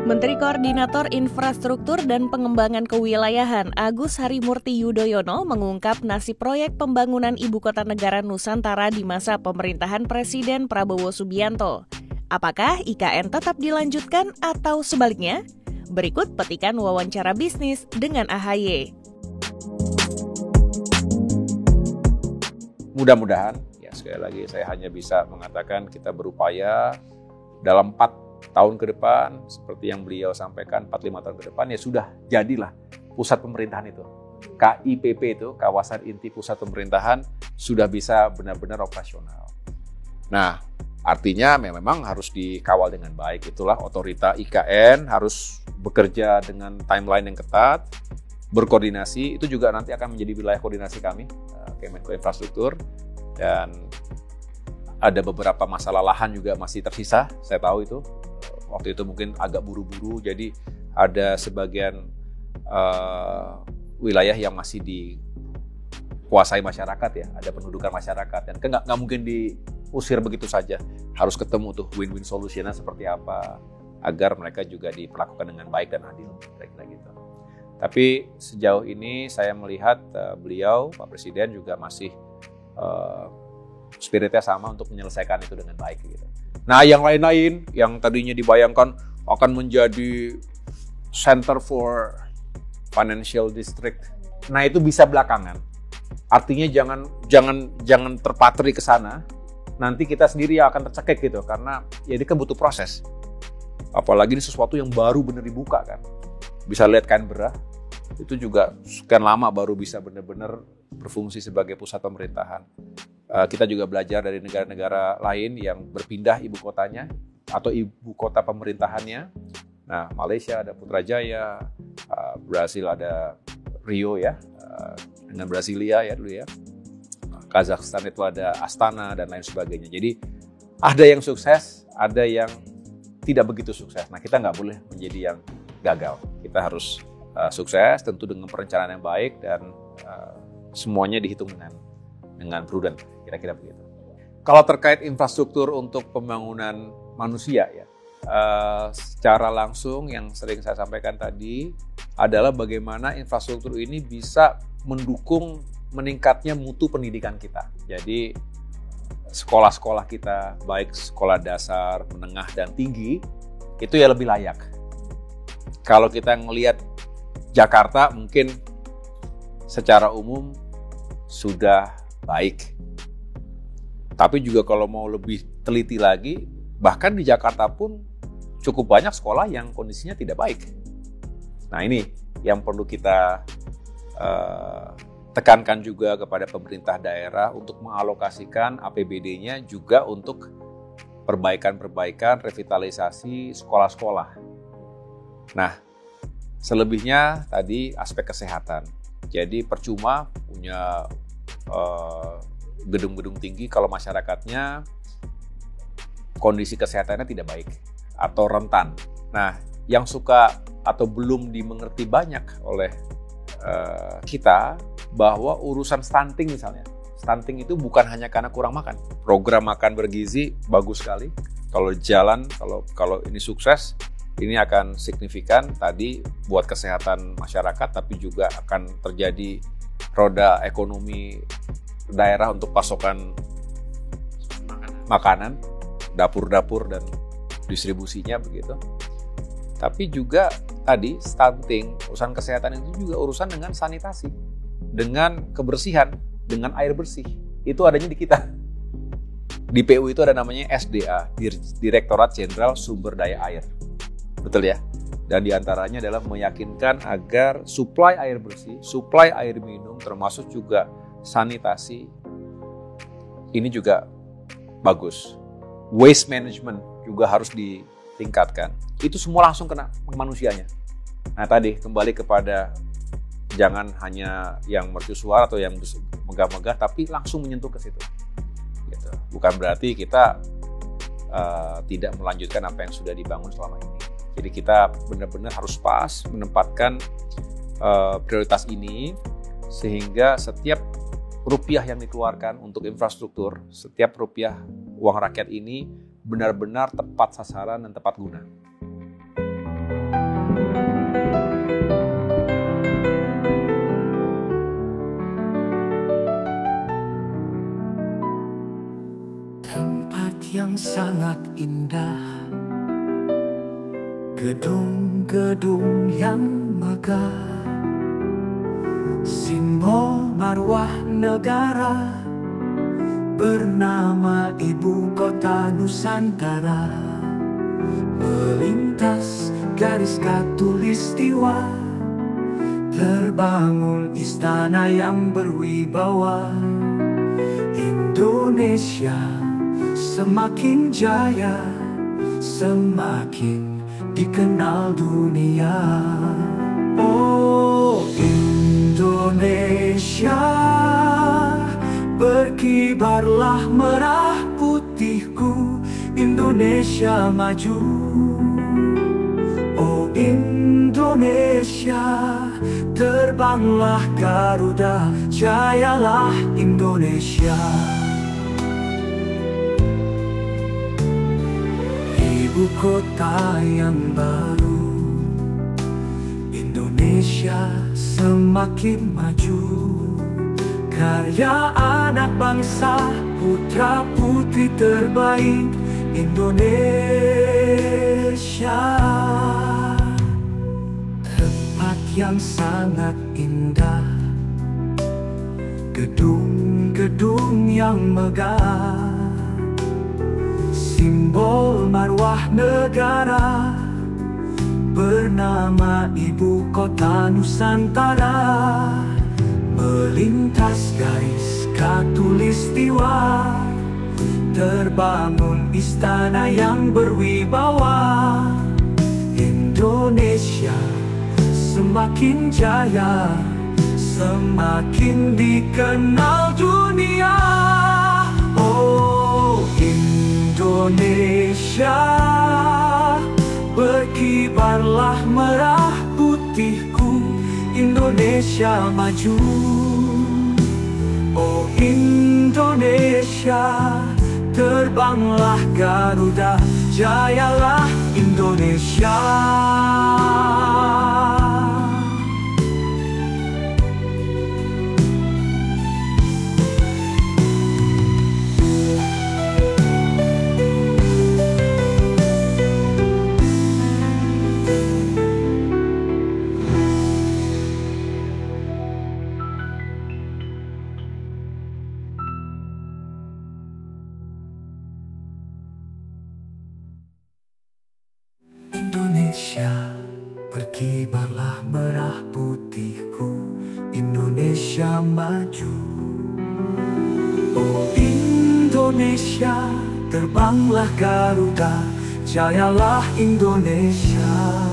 Menteri Koordinator Infrastruktur dan Pengembangan Kewilayahan Agus Harimurti Yudhoyono mengungkap nasib proyek pembangunan Ibu Kota Negara Nusantara di masa pemerintahan Presiden Prabowo Subianto. Apakah IKN tetap dilanjutkan atau sebaliknya? Berikut petikan wawancara bisnis dengan AHY. Mudah-mudahan, ya sekali lagi saya hanya bisa mengatakan kita berupaya dalam 4 tahun ke depan, seperti yang beliau sampaikan 4-5 tahun ke depan, ya sudah jadilah pusat pemerintahan itu. KIPP itu, kawasan inti pusat pemerintahan, sudah bisa benar-benar operasional. Nah, artinya memang harus dikawal dengan baik. Itulah otorita IKN harus bekerja dengan timeline yang ketat, berkoordinasi. Itu juga nanti akan menjadi wilayah koordinasi kami, Kemenko Infrastruktur, dan ada beberapa masalah lahan juga masih tersisa, saya tahu itu. Waktu itu mungkin agak buru-buru, jadi ada sebagian wilayah yang masih dikuasai masyarakat ya, ada pendudukan masyarakat, dan nggak mungkin diusir begitu saja. Harus ketemu tuh win-win solutionnya seperti apa, agar mereka juga diperlakukan dengan baik dan adil, kira-kira gitu. Tapi sejauh ini saya melihat beliau, Pak Presiden juga masih spiritnya sama untuk menyelesaikan itu dengan baik gitu. Nah, yang lain-lain yang tadinya dibayangkan akan menjadi center for financial district, nah itu bisa belakangan. Artinya jangan terpatri ke sana. Nanti kita sendiri yang akan tercekik gitu, karena ya ini kan butuh proses. Apalagi ini sesuatu yang baru benar dibuka kan. Bisa lihat Canberra, itu juga sekian lama baru bisa benar-benar berfungsi sebagai pusat pemerintahan. Kita juga belajar dari negara-negara lain yang berpindah ibu kotanya atau ibu kota pemerintahannya. Nah, Malaysia ada Putrajaya, Brasil ada Rio ya, dengan Brasilia ya dulu ya. Kazakhstan itu ada Astana dan lain sebagainya. Jadi ada yang sukses, ada yang tidak begitu sukses. Nah, kita nggak boleh menjadi yang gagal. Kita harus sukses tentu dengan perencanaan yang baik dan semuanya dihitung dengan prudent, kira-kira begitu. Kalau terkait infrastruktur untuk pembangunan manusia ya, secara langsung yang sering saya sampaikan tadi adalah bagaimana infrastruktur ini bisa mendukung meningkatnya mutu pendidikan kita. Jadi sekolah-sekolah kita, baik sekolah dasar, menengah, dan tinggi, itu ya lebih layak. Kalau kita ngelihat Jakarta mungkin secara umum sudah baik. Tapi juga kalau mau lebih teliti lagi, bahkan di Jakarta pun cukup banyak sekolah yang kondisinya tidak baik. Nah, ini yang perlu kita tekankan juga kepada pemerintah daerah untuk mengalokasikan APBD-nya juga untuk perbaikan-perbaikan, revitalisasi sekolah-sekolah. Nah, selebihnya tadi aspek kesehatan. Jadi percuma punya gedung-gedung tinggi kalau masyarakatnya kondisi kesehatannya tidak baik atau rentan. Nah, yang suka atau belum dimengerti banyak oleh kita bahwa urusan stunting misalnya. Stunting itu bukan hanya karena kurang makan. Program makan bergizi bagus sekali. Kalau jalan, kalau ini sukses, ini akan signifikan tadi buat kesehatan masyarakat, tapi juga akan terjadi roda ekonomi daerah untuk pasokan makanan, dapur-dapur dan distribusinya begitu. Tapi juga tadi stunting, urusan kesehatan itu juga urusan dengan sanitasi, dengan kebersihan, dengan air bersih. Itu adanya di kita. Di PU itu ada namanya SDA, Direktorat Jenderal Sumber Daya Air. Betul ya? Dan diantaranya adalah meyakinkan agar suplai air bersih, suplai air minum, termasuk juga sanitasi, ini juga bagus. Waste management juga harus ditingkatkan. Itu semua langsung kena manusianya. Nah tadi kembali kepada jangan hanya yang mercusuar atau yang megah-megah, tapi langsung menyentuh ke situ. Gitu. Bukan berarti kita tidak melanjutkan apa yang sudah dibangun selama ini. Jadi kita benar-benar harus pas menempatkan prioritas ini sehingga setiap rupiah yang dikeluarkan untuk infrastruktur, setiap rupiah uang rakyat ini benar-benar tepat sasaran dan tepat guna. yang sangat indah, gedung-gedung yang megah, simbol marwah negara bernama Ibu Kota Nusantara. Melintas garis khatulistiwa, terbangun istana yang berwibawa. Indonesia semakin jaya, semakin dikenal dunia. Oh Indonesia, berkibarlah merah putihku, Indonesia maju. Oh Indonesia, terbanglah Garuda, jayalah Indonesia. Ibu kota yang baru, Indonesia semakin maju. Karya anak bangsa, putra putri terbaik Indonesia. Tempat yang sangat indah, gedung-gedung yang megah, simbol marwah negara bernama Ibu Kota Nusantara. Melintas garis khatulistiwa, terbangun istana yang berwibawa. Indonesia semakin jaya, semakin dikenal dunia. Oh Indonesia, berkibarlah merah putihku, Indonesia maju. Oh Indonesia, terbanglah Garuda, jayalah Indonesia. Indonesia, berkibarlah merah putihku, Indonesia maju. Oh Indonesia, terbanglah Garuda, jayalah Indonesia.